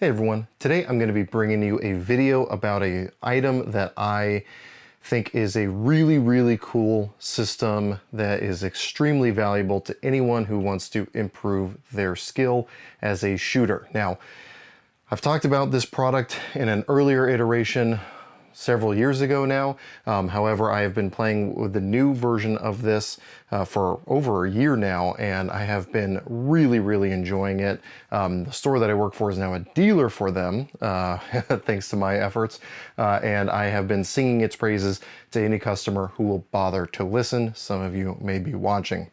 Hey everyone, today I'm going to be bringing you a video about an item that I think is a really cool system that is extremely valuable to anyone who wants to improve their skill as a shooter. Now, I've talked about this product in an earlier iteration several years ago now. However, I have been playing with the new version of this for over a year now, and I have been really enjoying it. The store that I work for is now a dealer for them, thanks to my efforts, and I have been singing its praises to any customer who will bother to listen. Some of you may be watching.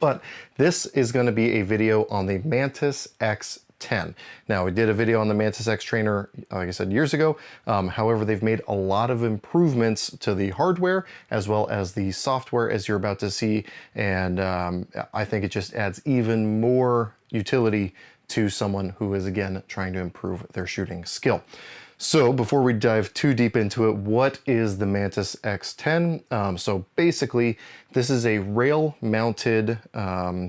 But this is going to be a video on the Mantis X10. Now, we did a video on the Mantis X trainer, like I said, years ago. However, they've made a lot of improvements to the hardware as well as the software, as you're about to see. And I think it just adds even more utility to someone who is, again, trying to improve their shooting skill. So before we dive too deep into it, what is the Mantis X10? So basically, this is a rail-mounted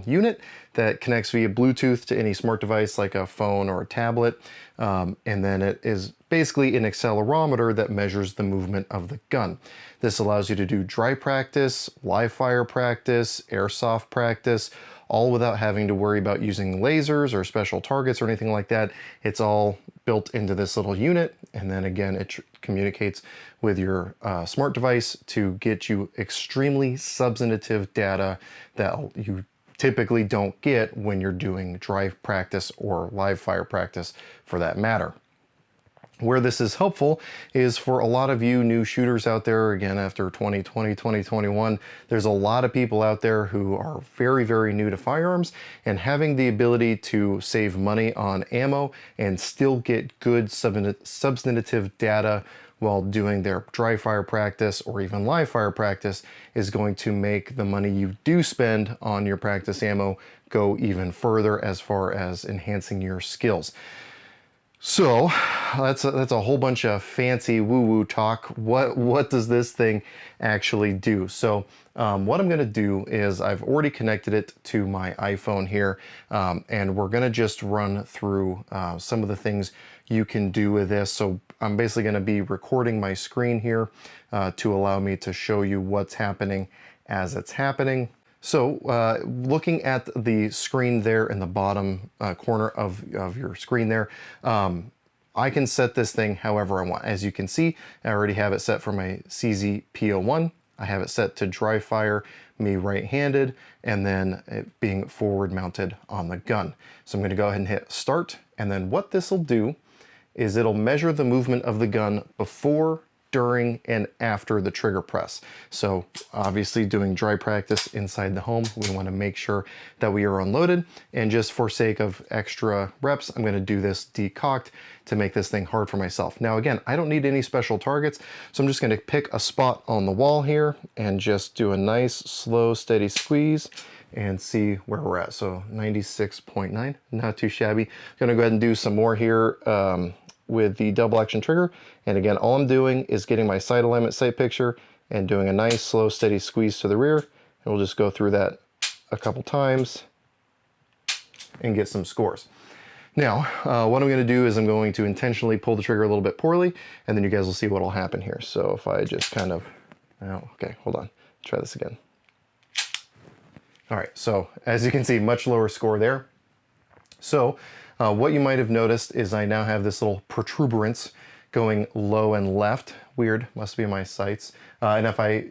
unit that connects via Bluetooth to any smart device like a phone or a tablet. And then it is basically an accelerometer that measures the movement of the gun. This allows you to do dry practice, live fire practice, airsoft practice, all without having to worry about using lasers or special targets or anything like that. It's all built into this little unit, and then again it communicates with your smart device to get you extremely substantive data that you typically don't get when you're doing dry practice or live fire practice for that matter. Where this is helpful is for a lot of you new shooters out there, again, after 2020, 2021, there's a lot of people out there who are very new to firearms, and having the ability to save money on ammo and still get good substantive data while doing their dry fire practice or even live fire practice is going to make the money you do spend on your practice ammo go even further as far as enhancing your skills. So that's a whole bunch of fancy woo-woo talk. What does this thing actually do? So what I'm going to do is I've already connected it to my iPhone here, and we're going to just run through some of the things you can do with this. So I'm basically going to be recording my screen here to allow me to show you what's happening as it's happening. So looking at the screen there in the bottom corner of your screen there, I can set this thing however I want. As you can see, I already have it set for my CZ-P01. I have it set to dry fire, me right-handed, and then it being forward mounted on the gun. So I'm going to go ahead and hit start, and then what this will do is it'll measure the movement of the gun before, during, and after the trigger press. So obviously doing dry practice inside the home, we want to make sure that we are unloaded, and just for sake of extra reps, I'm going to do this decocked to make this thing hard for myself. Now again, I don't need any special targets, so I'm just going to pick a spot on the wall here and just do a nice slow steady squeeze and see where we're at. So 96.9, not too shabby. I'm going to go ahead and do some more here with the double action trigger. And again, all I'm doing is getting my sight alignment sight picture and doing a nice slow steady squeeze to the rear. And we'll just go through that a couple times and get some scores. Now, what I'm going to do is I'm going to intentionally pull the trigger a little bit poorly, and then you guys will see what will happen here. So if I just kind of, oh, okay, hold on, try this again. All right, so as you can see, much lower score there. So what you might have noticed is I now have this little protuberance going low and left. Weird, must be my sights. And if I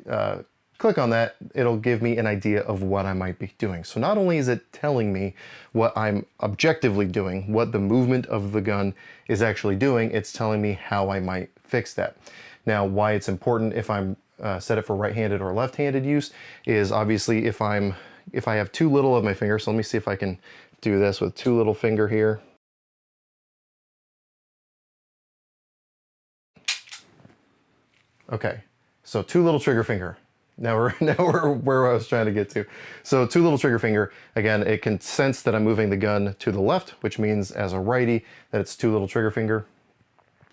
click on that, it'll give me an idea of what I might be doing. So not only is it telling me what I'm objectively doing, what the movement of the gun is actually doing, it's telling me how I might fix that. Now, why it's important if I'm set it for right-handed or left-handed use is obviously if I have too little of my finger, so let me see if I can do this with too little finger here. Okay, so too little trigger finger. Now we're where I was trying to get to. So too little trigger finger, again, it can sense that I'm moving the gun to the left, which means as a righty that it's too little trigger finger.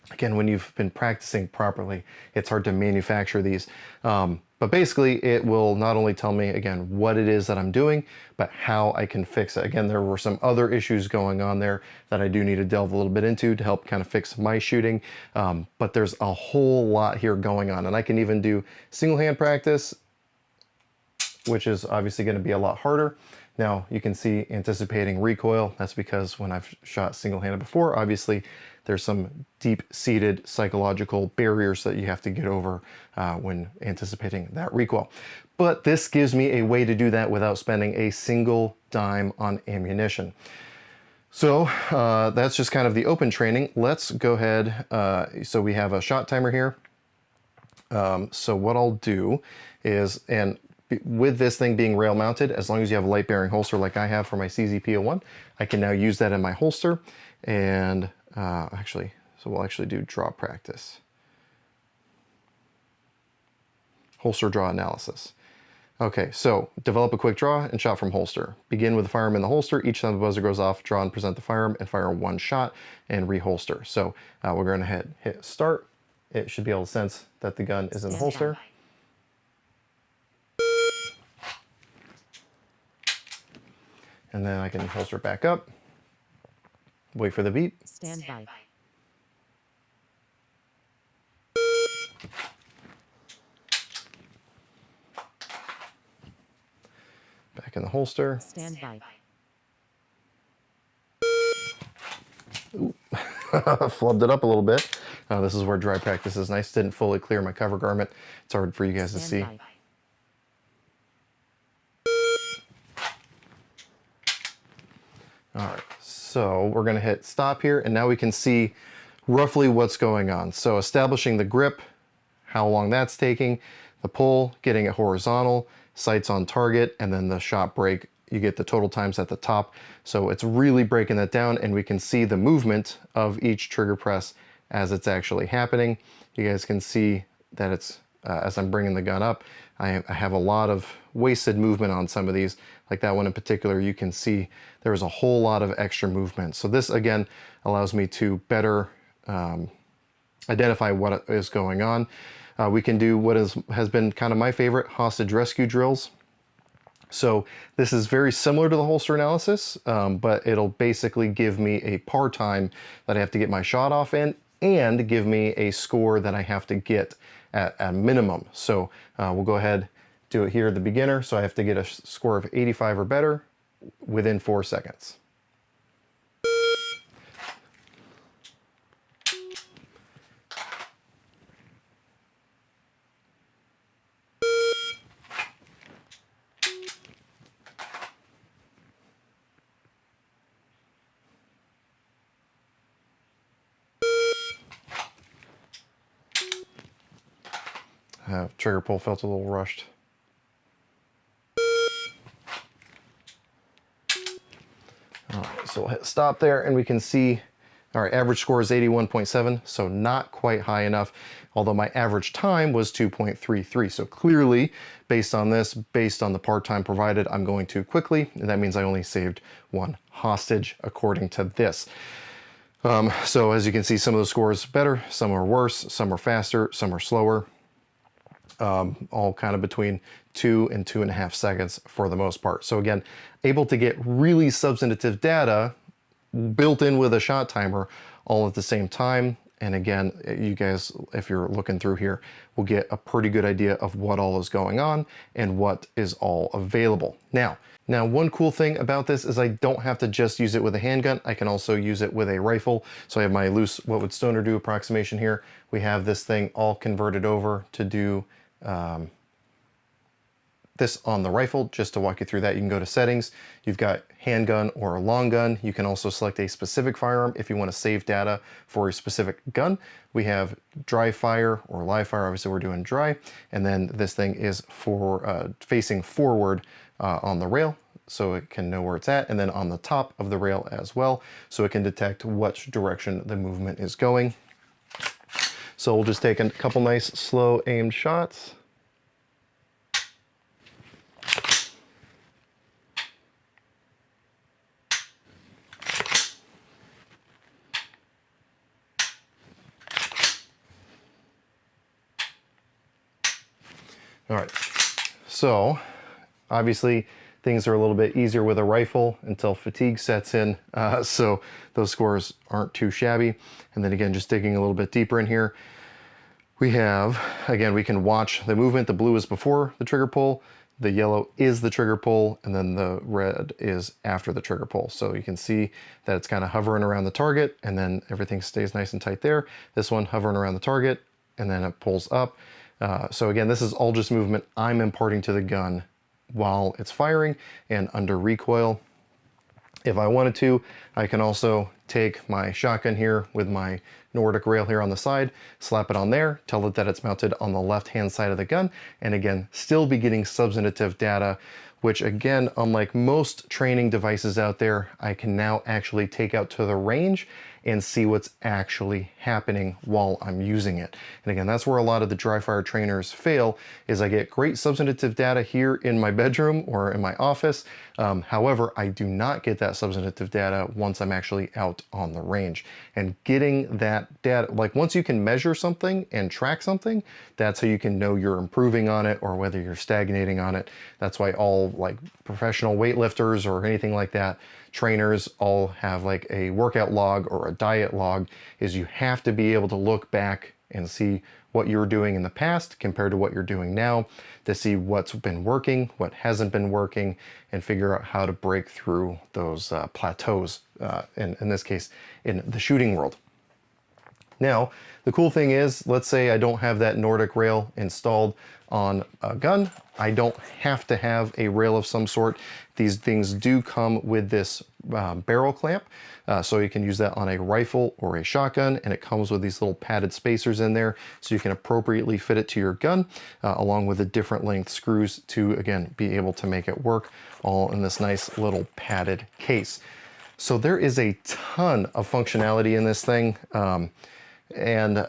Again, when you've been practicing properly, it's hard to manufacture these. But basically, it will not only tell me, again, what it is that I'm doing, but how I can fix it. Again, there were some other issues going on there that I do need to delve a little bit into to help kind of fix my shooting. But there's a whole lot here going on. And I can even do single hand practice, which is obviously going to be a lot harder. Now, you can see anticipating recoil. That's because when I've shot single-handed before, obviously there's some deep-seated psychological barriers that you have to get over when anticipating that recoil. But this gives me a way to do that without spending a single dime on ammunition. So that's just kind of the open training. Let's go ahead. So we have a shot timer here. So what I'll do is, and with this thing being rail mounted, as long as you have a light bearing holster like I have for my CZP-01, I can now use that in my holster. And actually, so we'll actually do draw practice. Holster draw analysis. Okay, so develop a quick draw and shot from holster. Begin with the firearm in the holster. Each time the buzzer goes off, draw and present the firearm and fire one shot and reholster. So we're going to hit start. It should be able to sense that the gun is in the holster. And then I can holster it back up, wait for the beep. Stand by. Back in the holster. Stand by. Ooh. Flubbed it up a little bit. This is where dry practice is nice. Didn't fully clear my cover garment. It's hard for you guys to see. By. All right, so we're gonna hit stop here, and now we can see roughly what's going on. So establishing the grip, how long that's taking, the pull, getting it horizontal, sights on target, and then the shot break. You get the total times at the top. So it's really breaking that down, and we can see the movement of each trigger press as it's actually happening. You guys can see that it's, as I'm bringing the gun up, I have a lot of wasted movement on some of these. Like that one in particular, you can see there's a whole lot of extra movement. So this, again, allows me to better identify what is going on. We can do what has been kind of my favorite, hostage rescue drills. So this is very similar to the holster analysis, but it'll basically give me a par time that I have to get my shot off in and give me a score that I have to get at a minimum. So we'll go ahead, do it here at the beginner. So I have to get a score of 85 or better within 4 seconds. Trigger pull felt a little rushed. All right, so we'll hit stop there, and we can see, all right, average score is 81.7, so not quite high enough, although my average time was 2.33. So clearly, based on this, based on the part time provided, I'm going too quickly, and that means I only saved one hostage according to this. So as you can see, some of the scores better, some are worse, some are faster, some are slower. All kind of between 2 and 2.5 seconds for the most part. So again, able to get really substantive data built in with a shot timer all at the same time. And again, you guys, if you're looking through here, will get a pretty good idea of what all is going on and what is all available. Now, one cool thing about this is I don't have to just use it with a handgun. I can also use it with a rifle. So I have my loose, what would Stoner do approximation here. We have this thing all converted over to do this on the rifle. Just to walk you through that, you can go to settings. You've got handgun or a long gun. You can also select a specific firearm if you want to save data for a specific gun. We have dry fire or live fire. Obviously we're doing dry. And then this thing is for facing forward on the rail, so it can know where it's at, and then on the top of the rail as well, so it can detect which direction the movement is going. So we'll just take a couple nice slow aimed shots. All right, so obviously things are a little bit easier with a rifle until fatigue sets in, so those scores aren't too shabby. And then again, just digging a little bit deeper in here, we have, again, we can watch the movement. The blue is before the trigger pull, the yellow is the trigger pull, and then the red is after the trigger pull. So you can see that it's kind of hovering around the target, and then everything stays nice and tight there. This one hovering around the target, and then it pulls up. So again, this is all just movement I'm imparting to the gun while it's firing and under recoil. If I wanted to, I can also take my shotgun here with my Nordic rail here on the side, slap it on there, tell it that it's mounted on the left-hand side of the gun, and again, still be getting substantive data, which again, unlike most training devices out there, I can now actually take out to the range and see what's actually happening while I'm using it. And again, that's where a lot of the dry fire trainers fail, is I get great substantive data here in my bedroom or in my office. However, I do not get that substantive data once I'm actually out on the range. And getting that data, like once you can measure something and track something, that's how you can know you're improving on it or whether you're stagnating on it. That's why all like professional weightlifters or anything like that, trainers all have like a workout log or a diet log, is you have to be able to look back and see what you were doing in the past compared to what you're doing now to see what's been working, what hasn't been working, and figure out how to break through those plateaus, in this case, in the shooting world. Now, the cool thing is, let's say I don't have that Nordic rail installed on a gun. I don't have to have a rail of some sort. These things do come with this barrel clamp, so you can use that on a rifle or a shotgun, and it comes with these little padded spacers in there so you can appropriately fit it to your gun, along with the different length screws to, again, be able to make it work, all in this nice little padded case. So there is a ton of functionality in this thing. And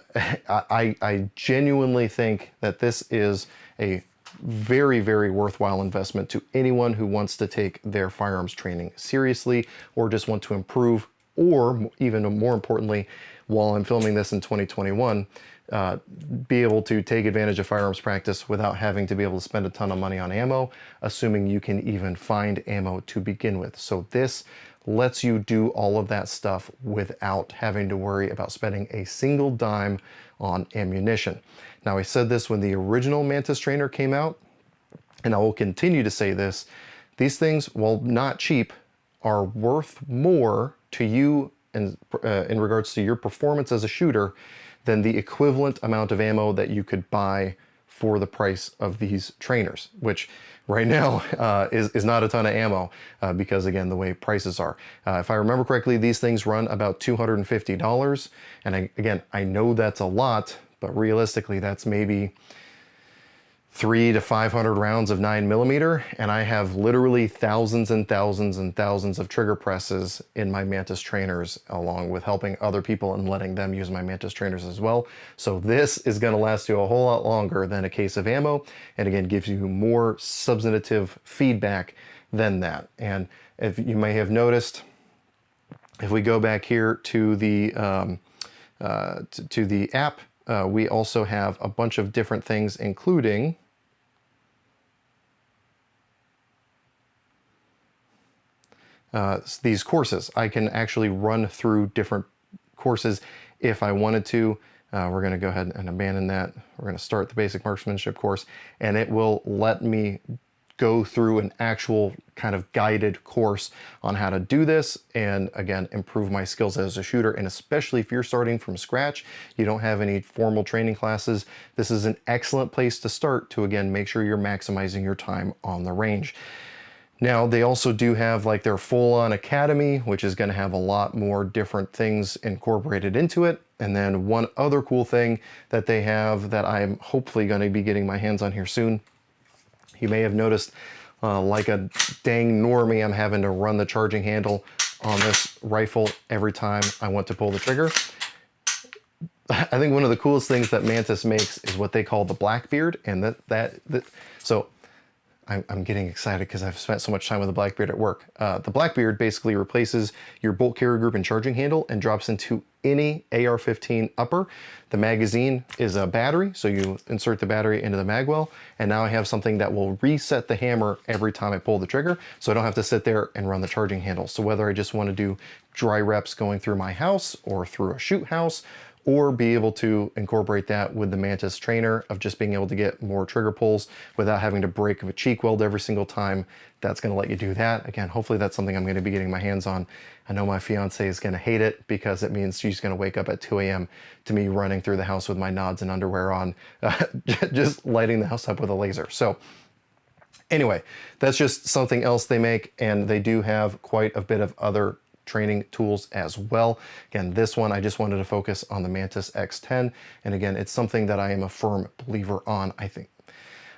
I genuinely think that this is a very, very worthwhile investment to anyone who wants to take their firearms training seriously or just want to improve, or even more importantly, while I'm filming this in 2021, be able to take advantage of firearms practice without having to be able to spend a ton of money on ammo, assuming you can even find ammo to begin with. So this lets you do all of that stuff without having to worry about spending a single dime on ammunition. Now, I said this when the original Mantis trainer came out, and I will continue to say this: these things, while not cheap, are worth more to you in regards to your performance as a shooter than the equivalent amount of ammo that you could buy for the price of these trainers, which right now is not a ton of ammo because, again, the way prices are. If I remember correctly, these things run about $250. And again, I know that's a lot, but realistically, that's maybe 300 to 500 rounds of 9mm, and I have literally thousands and thousands and thousands of trigger presses in my Mantis trainers, along with helping other people and letting them use my Mantis trainers as well. So this is going to last you a whole lot longer than a case of ammo, and again, gives you more substantive feedback than that. And if you may have noticed, if we go back here to the app, we also have a bunch of different things, including these courses. I can actually run through different courses if I wanted to. We're going to go ahead and abandon that. We're going to start the basic marksmanship course, and it will let me go through an actual kind of guided course on how to do this, and again, improve my skills as a shooter. And especially if you're starting from scratch, you don't have any formal training classes, this is an excellent place to start to, again, make sure you're maximizing your time on the range. Now, they also do have like their full-on academy, which is going to have a lot more different things incorporated into it. And then one other cool thing that they have that I'm hopefully going to be getting my hands on here soon, you may have noticed, like a dang normie, I'm having to run the charging handle on this rifle every time I want to pull the trigger. I think one of the coolest things that Mantis makes is what they call the Blackbeard, and so I'm getting excited because I've spent so much time with the Blackbeard at work. The Blackbeard basically replaces your bolt carrier group and charging handle and drops into any AR-15 upper. The magazine is a battery, so you insert the battery into the magwell, and now I have something that will reset the hammer every time I pull the trigger, so I don't have to sit there and run the charging handle. So whether I just want to do dry reps going through my house or through a shoot house, or be able to incorporate that with the Mantis trainer of just being able to get more trigger pulls without having to break a cheek weld every single time, that's gonna let you do that. Again, hopefully that's something I'm gonna be getting my hands on. I know my fiance is gonna hate it because it means she's gonna wake up at 2 a.m. to me running through the house with my nods and underwear on, just lighting the house up with a laser. So anyway, that's just something else they make, and they do have quite a bit of other training tools as well. Again, this one, I just wanted to focus on the Mantis X10. And again, it's something that I am a firm believer on. I think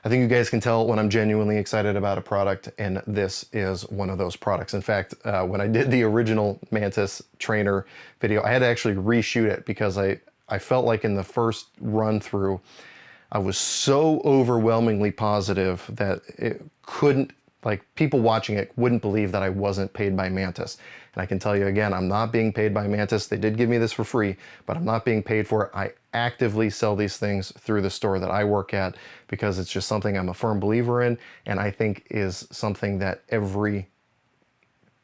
you guys can tell when I'm genuinely excited about a product, and this is one of those products. In fact, when I did the original Mantis trainer video, I had to actually reshoot it because I felt like in the first run through, I was so overwhelmingly positive that it couldn't, like, people watching it wouldn't believe that I wasn't paid by Mantis. And I can tell you again, I'm not being paid by Mantis. They did give me this for free, but I'm not being paid for it. I actively sell these things through the store that I work at because it's just something I'm a firm believer in, and I think is something that every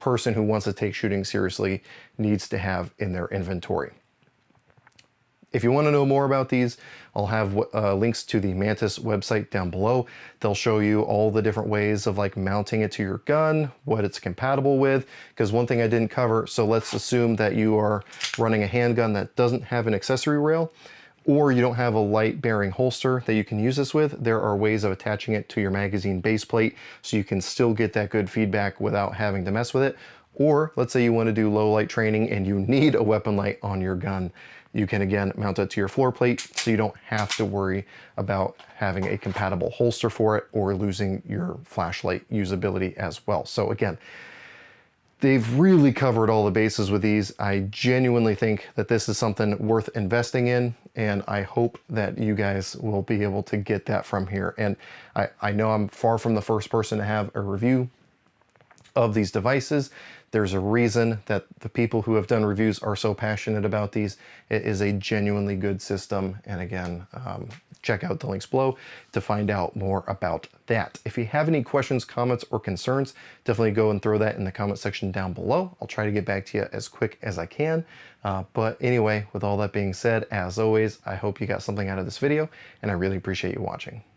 person who wants to take shooting seriously needs to have in their inventory. If you want to know more about these, I'll have links to the Mantis website down below. They'll show you all the different ways of like mounting it to your gun, what it's compatible with, because one thing I didn't cover, so let's assume that you are running a handgun that doesn't have an accessory rail, or you don't have a light bearing holster that you can use this with. There are ways of attaching it to your magazine base plate so you can still get that good feedback without having to mess with it. Or let's say you want to do low light training and you need a weapon light on your gun. You can again mount it to your floor plate so you don't have to worry about having a compatible holster for it or losing your flashlight usability as well. So again, they've really covered all the bases with these. I genuinely think that this is something worth investing in, and I hope that you guys will be able to get that from here. And I know I'm far from the first person to have a review of these devices. There's a reason that the people who have done reviews are so passionate about these. It is a genuinely good system. And again, check out the links below to find out more about that. If you have any questions, comments, or concerns, definitely go and throw that in the comment section down below. I'll try to get back to you as quick as I can. But anyway, with all that being said, as always, I hope you got something out of this video, and I really appreciate you watching.